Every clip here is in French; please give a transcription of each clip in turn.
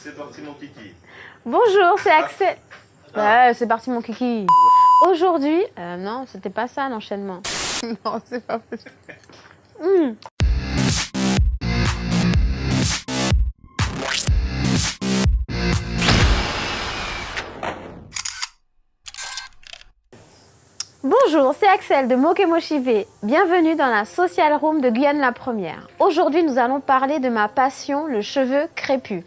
C'est parti mon kiki. Bonjour, c'est Axel. Ouais, c'est parti mon kiki. Aujourd'hui, non, c'était pas ça l'enchaînement. Non, c'est pas possible. Bonjour, c'est Axel de Mokemochive. Bienvenue dans la Social Room de Guyane la Première. Aujourd'hui, nous allons parler de ma passion, le cheveu crépus.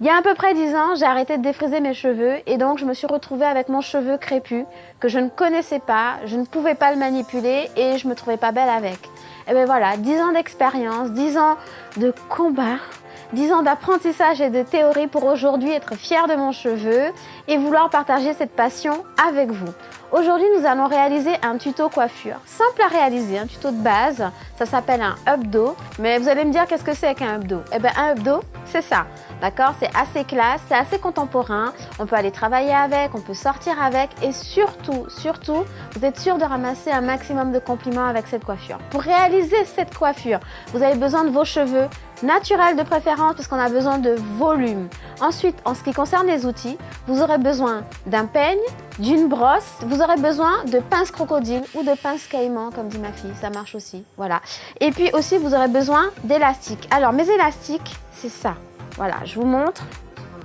Il y a à peu près 10 ans, j'ai arrêté de défriser mes cheveux et donc je me suis retrouvée avec mon cheveu crépus que je ne connaissais pas, je ne pouvais pas le manipuler et je me trouvais pas belle avec. Et bien voilà, 10 ans d'expérience, 10 ans de combat, 10 ans d'apprentissage et de théorie pour aujourd'hui être fière de mon cheveu et vouloir partager cette passion avec vous. Aujourd'hui, nous allons réaliser un tuto coiffure. Simple à réaliser, un tuto de base. Ça s'appelle un updo. Mais vous allez me dire qu'est-ce que c'est qu'un updo? Eh bien, un updo, c'est ça. D'accord? C'est assez classe, c'est assez contemporain. On peut aller travailler avec, on peut sortir avec. Et surtout, vous êtes sûr de ramasser un maximum de compliments avec cette coiffure. Pour réaliser cette coiffure, vous avez besoin de vos cheveux naturels de préférence parce qu'on a besoin de volume. Ensuite, en ce qui concerne les outils, vous aurez besoin d'un peigne, d'une brosse, vous aurez besoin de pince crocodile ou de pince caïman, comme dit ma fille, ça marche aussi, voilà. Et puis aussi, vous aurez besoin d'élastiques. Alors, mes élastiques, c'est ça. Voilà, je vous montre.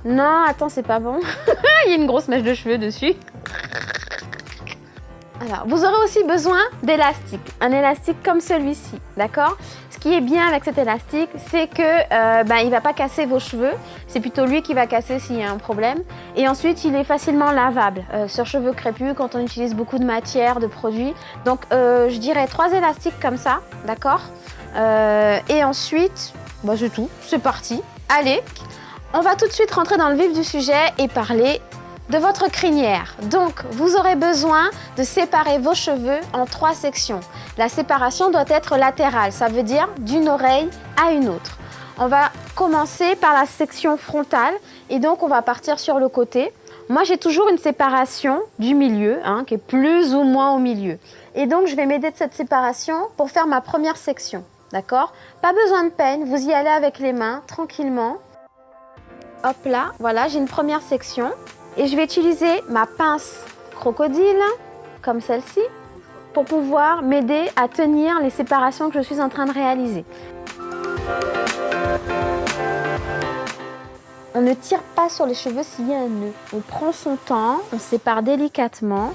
Non, attends, c'est pas bon. Il y a une grosse mèche de cheveux dessus. Alors, vous aurez aussi besoin d'élastique, un élastique comme celui-ci, d'accord? Ce qui est bien avec cet élastique, c'est que il va pas casser vos cheveux, c'est plutôt lui qui va casser s'il y a un problème. Et ensuite, il est facilement lavable sur cheveux crépus quand on utilise beaucoup de matière, de produits. Donc, je dirais 3 élastiques comme ça, d'accord? Et ensuite, c'est tout, c'est parti. Allez, on va tout de suite rentrer dans le vif du sujet et parler de votre crinière. Donc, vous aurez besoin de séparer vos cheveux en 3 sections. La séparation doit être latérale, ça veut dire d'une oreille à une autre. On va commencer par la section frontale et donc on va partir sur le côté. Moi, j'ai toujours une séparation du milieu, qui est plus ou moins au milieu. Et donc, je vais m'aider de cette séparation pour faire ma première section. D'accord? Pas besoin de peigne, vous y allez avec les mains, tranquillement. Hop là, voilà, j'ai une première section. Et je vais utiliser ma pince crocodile, comme celle-ci, pour pouvoir m'aider à tenir les séparations que je suis en train de réaliser. On ne tire pas sur les cheveux s'il y a un nœud. On prend son temps, on sépare délicatement.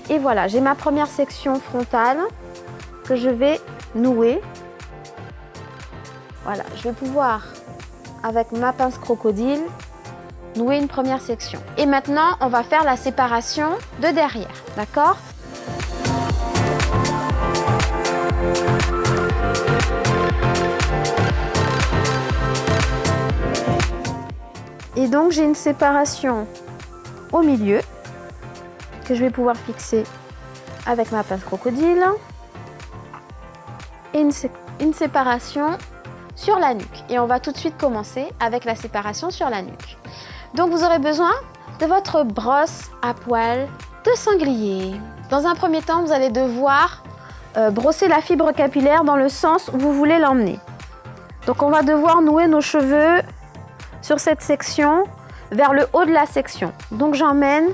Et voilà, j'ai ma première section frontale que je vais nouer. Voilà, je vais pouvoir, avec ma pince crocodile, nouer une première section. Et maintenant, on va faire la séparation de derrière, d'accord? Et donc, j'ai une séparation au milieu que je vais pouvoir fixer avec ma pince crocodile et une séparation sur la nuque. Et on va tout de suite commencer avec la séparation sur la nuque. Donc, vous aurez besoin de votre brosse à poils de sanglier. Dans un premier temps, vous allez devoir brosser la fibre capillaire dans le sens où vous voulez l'emmener. Donc, on va devoir nouer nos cheveux sur cette section vers le haut de la section. Donc, j'emmène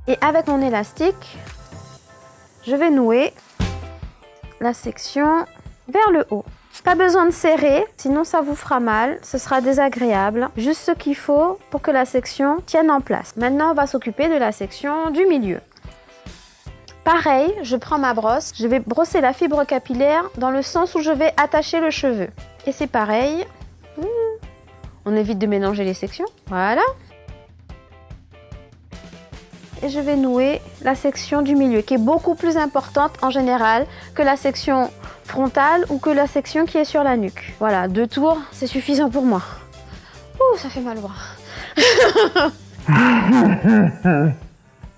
et avec mon élastique, je vais nouer la section vers le haut. Pas besoin de serrer, sinon ça vous fera mal, ce sera désagréable. Juste ce qu'il faut pour que la section tienne en place. Maintenant, on va s'occuper de la section du milieu. Pareil, je prends ma brosse, je vais brosser la fibre capillaire dans le sens où je vais attacher le cheveu. Et c'est pareil, on évite de mélanger les sections, voilà. Et je vais nouer la section du milieu qui est beaucoup plus importante en général que la section frontale ou que la section qui est sur la nuque. Voilà, 2 tours, c'est suffisant pour moi. Ouh, ça fait mal au bras.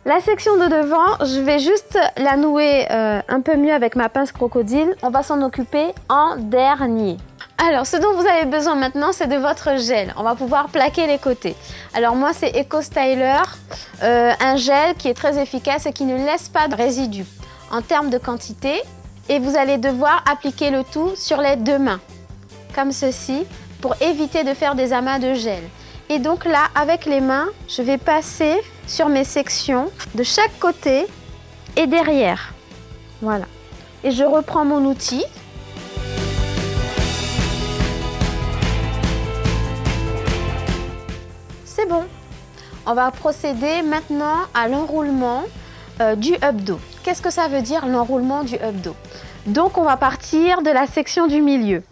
La section de devant, je vais juste la nouer un peu mieux avec ma pince crocodile. On va s'en occuper en dernier. Alors, ce dont vous avez besoin maintenant, c'est de votre gel. On va pouvoir plaquer les côtés. Alors moi, c'est Eco Styler, un gel qui est très efficace et qui ne laisse pas de résidus en termes de quantité. Et vous allez devoir appliquer le tout sur les 2 mains, comme ceci, pour éviter de faire des amas de gel. Et donc là, avec les mains, je vais passer sur mes sections de chaque côté et derrière. Voilà. Et je reprends mon outil. C'est bon. On va procéder maintenant à l'enroulement du hebdo. Qu'est-ce que ça veut dire l'enroulement du hebdo? Donc on va partir de la section du milieu.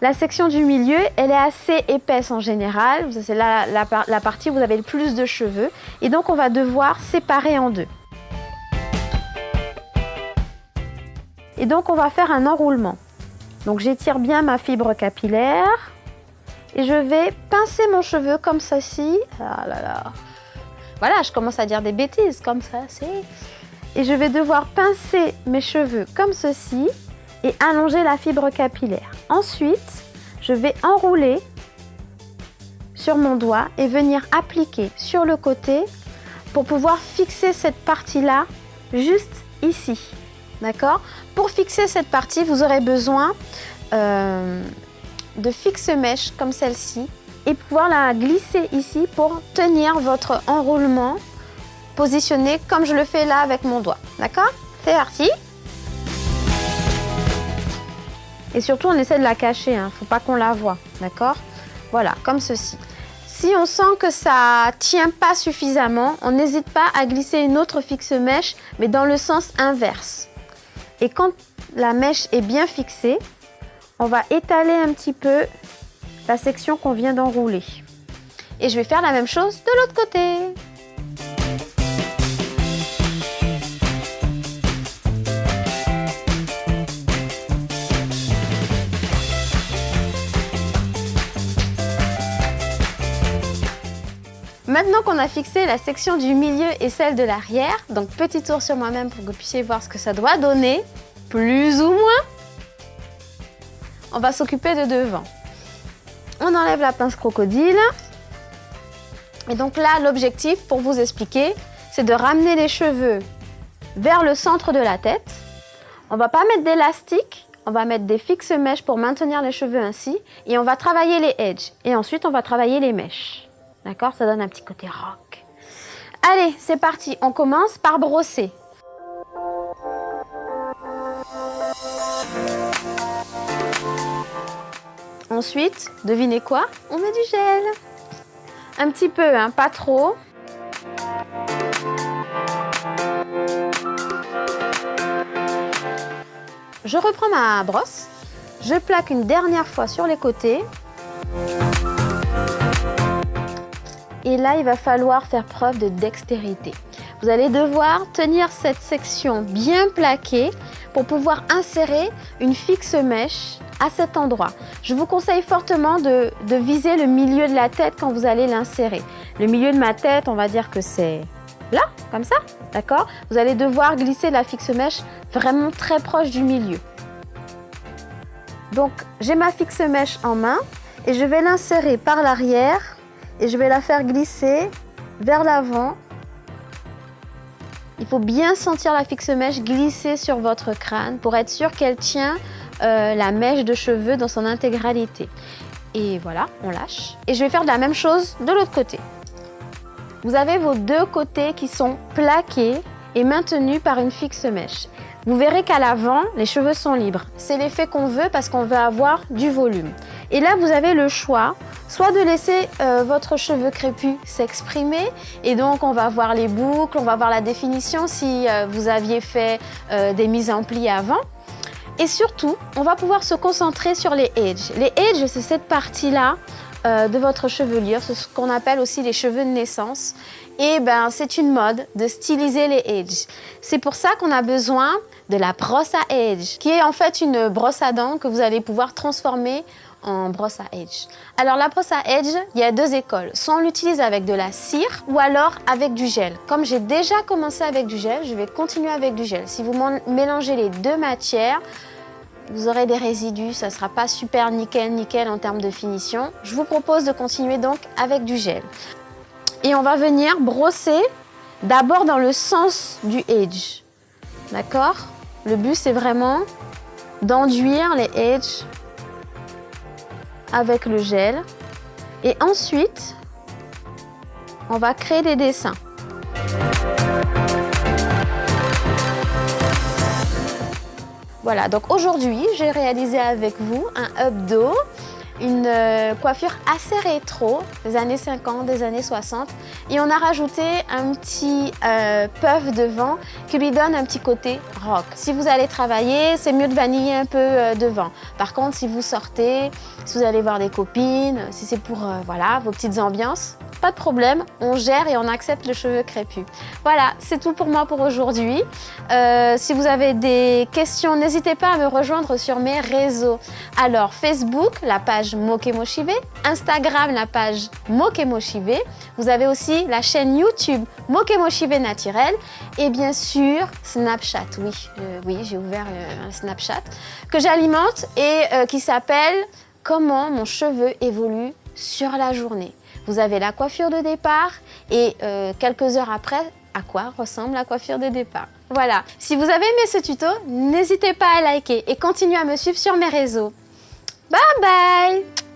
La section du milieu, elle est assez épaisse en général. C'est là la partie où vous avez le plus de cheveux. Et donc on va devoir séparer en deux. Et donc on va faire un enroulement. Donc j'étire bien ma fibre capillaire. Et je vais pincer mon cheveu comme ceci. Ah là là. Voilà, je commence à dire des bêtises comme ça. Et je vais devoir pincer mes cheveux comme ceci et allonger la fibre capillaire. Ensuite, je vais enrouler sur mon doigt et venir appliquer sur le côté pour pouvoir fixer cette partie-là juste ici. D'accord? Pour fixer cette partie, vous aurez besoin de fixe-mèches comme celle-ci et pouvoir la glisser ici pour tenir votre enroulement positionné comme je le fais là avec mon doigt. D'accord? C'est parti! Et surtout, on essaie de la cacher, hein. Faut pas qu'on la voie, d'accord? Voilà, comme ceci. Si on sent que ça tient pas suffisamment, on n'hésite pas à glisser une autre fixe-mèche, mais dans le sens inverse. Et quand la mèche est bien fixée, on va étaler un petit peu la section qu'on vient d'enrouler. Et je vais faire la même chose de l'autre côté. Maintenant qu'on a fixé la section du milieu et celle de l'arrière, donc petit tour sur moi-même pour que vous puissiez voir ce que ça doit donner, plus ou moins, on va s'occuper de devant. On enlève la pince crocodile. Et donc là, l'objectif pour vous expliquer, c'est de ramener les cheveux vers le centre de la tête. On ne va pas mettre d'élastique, on va mettre des fixe-mèches pour maintenir les cheveux ainsi. Et on va travailler les edges. Et ensuite, on va travailler les mèches. D'accord? Ça donne un petit côté rock. Allez, c'est parti. On commence par brosser. Ensuite, devinez quoi? On met du gel. Un petit peu, hein, pas trop. Je reprends ma brosse. Je plaque une dernière fois sur les côtés. Et là, il va falloir faire preuve de dextérité. Vous allez devoir tenir cette section bien plaquée pour pouvoir insérer une fixe-mèche à cet endroit. Je vous conseille fortement de viser le milieu de la tête quand vous allez l'insérer. Le milieu de ma tête, on va dire que c'est là, comme ça, d'accord? Vous allez devoir glisser la fixe-mèche vraiment très proche du milieu. Donc, j'ai ma fixe-mèche en main et je vais l'insérer par l'arrière. Et je vais la faire glisser vers l'avant. Il faut bien sentir la fixe-mèche glisser sur votre crâne pour être sûr qu'elle tient la mèche de cheveux dans son intégralité. Et voilà, on lâche. Et je vais faire de la même chose de l'autre côté. Vous avez vos deux côtés qui sont plaqués et maintenus par une fixe-mèche. Vous verrez qu'à l'avant, les cheveux sont libres. C'est l'effet qu'on veut parce qu'on veut avoir du volume. Et là, vous avez le choix, soit de laisser votre cheveu crépus s'exprimer. Et donc, on va voir les boucles, on va voir la définition si vous aviez fait des mises en pli avant. Et surtout, on va pouvoir se concentrer sur les edges. Les edges, c'est cette partie-là de votre chevelure. C'est ce qu'on appelle aussi les cheveux de naissance. Et ben, c'est une mode de styliser les edges. C'est pour ça qu'on a besoin de la brosse à edge, qui est en fait une brosse à dents que vous allez pouvoir transformer en brosse à edge. Alors la brosse à edge, il y a deux écoles. Soit on l'utilise avec de la cire ou alors avec du gel. Comme j'ai déjà commencé avec du gel, je vais continuer avec du gel. Si vous mélangez les deux matières, vous aurez des résidus, ça ne sera pas super nickel en termes de finition. Je vous propose de continuer donc avec du gel. Et on va venir brosser d'abord dans le sens du edge. D'accord? Le but, c'est vraiment d'enduire les edges avec le gel. Et ensuite, on va créer des dessins. Voilà, donc aujourd'hui, j'ai réalisé avec vous un up-do, une coiffure assez rétro, des années 50, des années 60. Et on a rajouté un petit puff devant qui lui donne un petit côté rock. Si vous allez travailler, c'est mieux de vaniller un peu devant. Par contre, si vous sortez, si vous allez voir des copines, si c'est pour voilà, vos petites ambiances, pas de problème, on gère et on accepte le cheveu crépus. Voilà, c'est tout pour moi pour aujourd'hui. Si vous avez des questions, n'hésitez pas à me rejoindre sur mes réseaux. Alors, Facebook, la page Mokemochibe, Instagram, la page Mokemochibe. Vous avez aussi la chaîne YouTube Mokemochibe Naturel et bien sûr Snapchat. Oui, j'ai ouvert un Snapchat que j'alimente et qui s'appelle « Comment mon cheveu évolue sur la journée ». Vous avez la coiffure de départ et quelques heures après, à quoi ressemble la coiffure de départ. Voilà, si vous avez aimé ce tuto, n'hésitez pas à liker et continuez à me suivre sur mes réseaux. Bye bye!